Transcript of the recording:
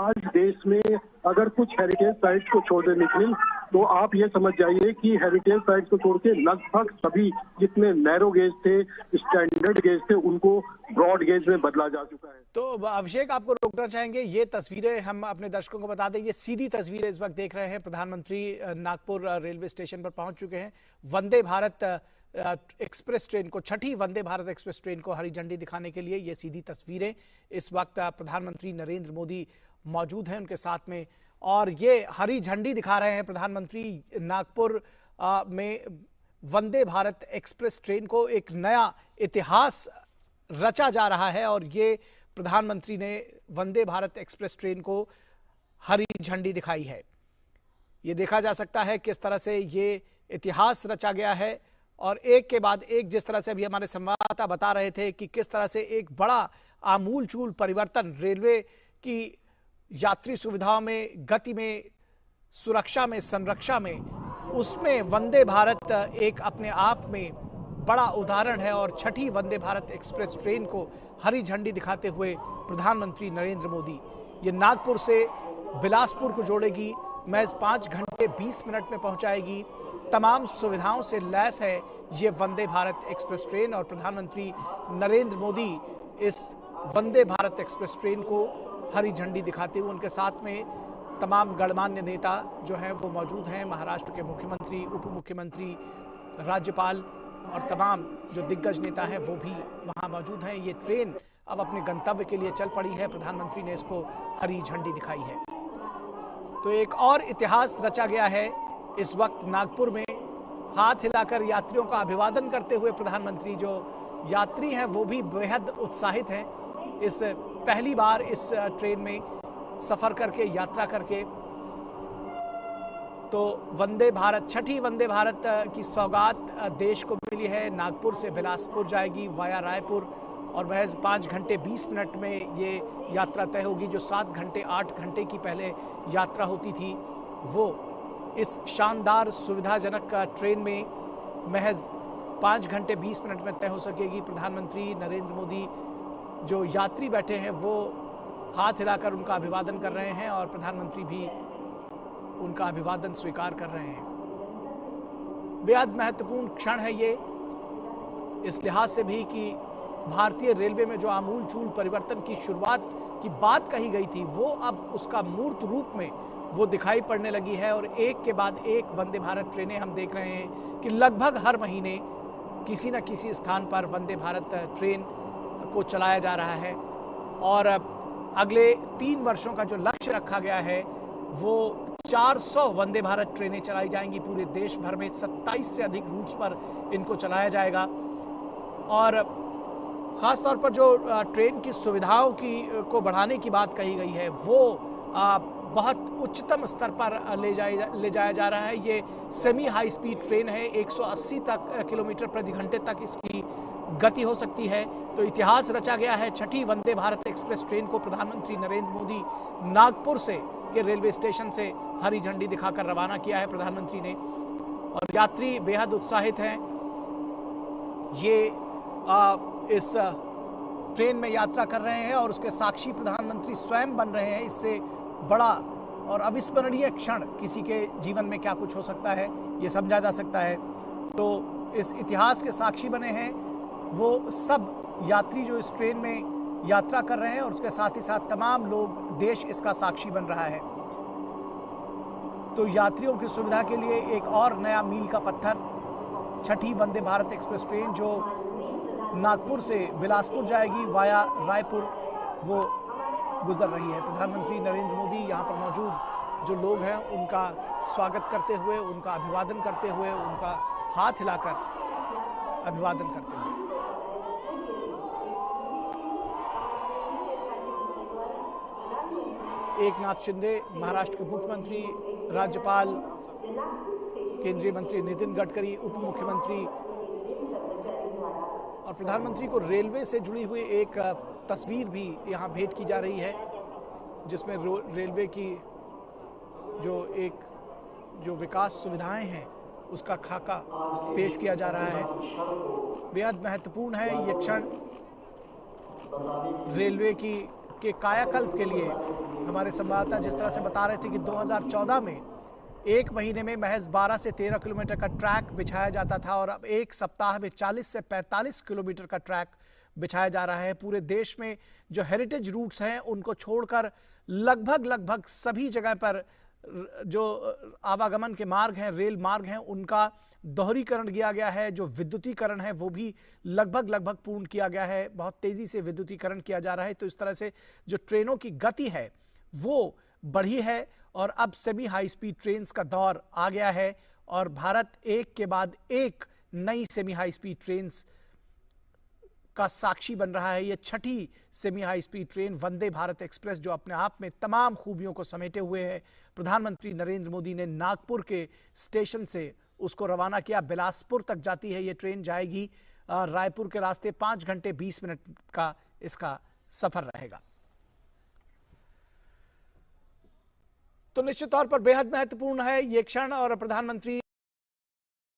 आज देश में अगर कुछ हेरिटेज साइट्स को छोड़ दे निखिल, तो आप ये समझ जाइए कि हेरिटेज साइट्स को छोड़ के लगभग सभी जितने नैरो गेज थे, स्टैंडर्ड गेज थे, उनको ब्रॉड गेज में बदला जा चुका है। तो अभिषेक, आपको रोकना चाहेंगे, ये तस्वीरें हम अपने दर्शकों को बता दें, ये सीधी तस्वीरें इस वक्त देख रहे हैं। प्रधानमंत्री नागपुर रेलवे स्टेशन पर पहुंच चुके हैं। वंदे भारत एक्सप्रेस ट्रेन को, छठी वंदे भारत एक्सप्रेस ट्रेन को हरी झंडी दिखाने के लिए ये सीधी तस्वीरें। इस वक्त प्रधानमंत्री नरेंद्र मोदी मौजूद हैं उनके साथ में, और ये हरी झंडी दिखा रहे हैं प्रधानमंत्री। नागपुर में वंदे भारत एक्सप्रेस ट्रेन को एक नया इतिहास रचा जा रहा है, और ये प्रधानमंत्री ने वंदे भारत एक्सप्रेस ट्रेन को हरी झंडी दिखाई है। ये देखा जा सकता है किस तरह से ये इतिहास रचा गया है, और एक के बाद एक, जिस तरह से अभी हमारे संवाददाता बता रहे थे कि किस तरह से एक बड़ा आमूलचूल परिवर्तन रेलवे की यात्री सुविधाओं में, गति में, सुरक्षा में, संरक्षा में, उसमें वंदे भारत एक अपने आप में बड़ा उदाहरण है। और छठी वंदे भारत एक्सप्रेस ट्रेन को हरी झंडी दिखाते हुए प्रधानमंत्री नरेंद्र मोदी, ये नागपुर से बिलासपुर को जोड़ेगी, महज 5 घंटे 20 मिनट में पहुंचाएगी। तमाम सुविधाओं से लैस है ये वंदे भारत एक्सप्रेस ट्रेन, और प्रधानमंत्री नरेंद्र मोदी इस वंदे भारत एक्सप्रेस ट्रेन को हरी झंडी दिखाते हुए, उनके साथ में तमाम गणमान्य नेता जो हैं वो मौजूद हैं। महाराष्ट्र के मुख्यमंत्री, उप मुख्यमंत्री, राज्यपाल और तमाम जो दिग्गज नेता हैं वो भी वहाँ मौजूद हैं। ये ट्रेन अब अपने गंतव्य के लिए चल पड़ी है। प्रधानमंत्री ने इसको हरी झंडी दिखाई है। तो एक और इतिहास रचा गया है इस वक्त नागपुर में। हाथ हिलाकर यात्रियों का अभिवादन करते हुए प्रधानमंत्री, जो यात्री हैं वो भी बेहद उत्साहित हैं इस पहली बार इस ट्रेन में सफर करके, यात्रा करके। तो वंदे भारत, छठी वंदे भारत की सौगात देश को मिली है। नागपुर से बिलासपुर जाएगी वाया रायपुर, और महज 5 घंटे 20 मिनट में ये यात्रा तय होगी। जो 7 घंटे 8 घंटे की पहले यात्रा होती थी, वो इस शानदार सुविधाजनक ट्रेन में महज 5 घंटे 20 मिनट में तय हो सकेगी। प्रधानमंत्री नरेंद्र मोदी, जो यात्री बैठे हैं वो हाथ हिलाकर उनका अभिवादन कर रहे हैं, और प्रधानमंत्री भी उनका अभिवादन स्वीकार कर रहे हैं। बेहद महत्वपूर्ण क्षण है ये, इस लिहाज से भी कि भारतीय रेलवे में जो आमूलचूल परिवर्तन की शुरुआत की बात कही गई थी, वो अब उसका मूर्त रूप में वो दिखाई पड़ने लगी है। और एक के बाद एक वंदे भारत ट्रेनें हम देख रहे हैं कि लगभग हर महीने किसी न किसी स्थान पर वंदे भारत ट्रेन को चलाया जा रहा है। और अगले 3 वर्षों का जो लक्ष्य रखा गया है, वो 400 वंदे भारत ट्रेनें चलाई जाएंगी पूरे देश भर में। 27 से अधिक रूट्स पर इनको चलाया जाएगा। और ख़ास तौर पर जो ट्रेन की सुविधाओं को बढ़ाने की बात कही गई है, वो बहुत उच्चतम स्तर पर ले जाया जा रहा है। ये सेमी हाई स्पीड ट्रेन है, 180 किलोमीटर प्रति घंटे तक इसकी गति हो सकती है। तो इतिहास रचा गया है। छठी वंदे भारत एक्सप्रेस ट्रेन को प्रधानमंत्री नरेंद्र मोदी नागपुर से के रेलवे स्टेशन से हरी झंडी दिखाकर रवाना किया है प्रधानमंत्री ने, और यात्री बेहद उत्साहित हैं। ये इस ट्रेन में यात्रा कर रहे हैं, और उसके साक्षी प्रधानमंत्री स्वयं बन रहे हैं। इससे बड़ा और अविस्मरणीय क्षण किसी के जीवन में क्या कुछ हो सकता है, ये समझा जा सकता है। तो इस इतिहास के साक्षी बने हैं वो सब यात्री जो इस ट्रेन में यात्रा कर रहे हैं, और उसके साथ ही साथ तमाम लोग, देश इसका साक्षी बन रहा है। तो यात्रियों की सुविधा के लिए एक और नया मील का पत्थर, छठी वंदे भारत एक्सप्रेस ट्रेन जो नागपुर से बिलासपुर जाएगी वाया रायपुर, वो गुजर रही है। प्रधानमंत्री नरेंद्र मोदी यहाँ पर मौजूद जो लोग हैं उनका स्वागत करते हुए, उनका अभिवादन करते हुए, उनका हाथ हिलाकर अभिवादन करते हुए। एकनाथ शिंदे, महाराष्ट्र के मुख्यमंत्री, राज्यपाल, केंद्रीय मंत्री नितिन गडकरी, उप मुख्यमंत्री, और प्रधानमंत्री को रेलवे से जुड़ी हुई एक तस्वीर भी यहाँ भेंट की जा रही है, जिसमें रेलवे की जो विकास सुविधाएं हैं उसका खाका पेश किया जा रहा है। बेहद महत्वपूर्ण है ये क्षण रेलवे के कायाकल्प के लिए हमारे संवाददाता जिस तरह से बता रहे थे कि 2014 में एक महीने में महज 12 से 13 किलोमीटर का ट्रैक बिछाया जाता था और अब एक सप्ताह में 40 से 45 किलोमीटर का ट्रैक बिछाया जा रहा है। पूरे देश में जो हेरिटेज रूट्स हैं उनको छोड़कर लगभग सभी जगह पर जो आवागमन के मार्ग हैं, रेल मार्ग हैं, उनका दोहरीकरण किया गया है। जो विद्युतीकरण है वो भी लगभग पूर्ण किया गया है। बहुत तेजी से विद्युतीकरण किया जा रहा है। तो इस तरह से जो ट्रेनों की गति है वो बढ़ी है और अब सेमी हाई स्पीड ट्रेन्स का दौर आ गया है और भारत एक के बाद एक नई सेमी हाई स्पीड ट्रेन्स का साक्षी बन रहा है। ये छठी semi high speed train Vande Bharat express जो अपने आप में तमाम खूबियों को समेटे हुए है। प्रधानमंत्री नरेंद्र मोदी ने नागपुर के स्टेशन से उसको रवाना किया। बिलासपुर तक जाती है ये ट्रेन, जाएगी रायपुर के रास्ते। 5 घंटे 20 मिनट का इसका सफर रहेगा। तो निश्चित तौर पर बेहद महत्वपूर्ण है ये क्षण और प्रधानमंत्री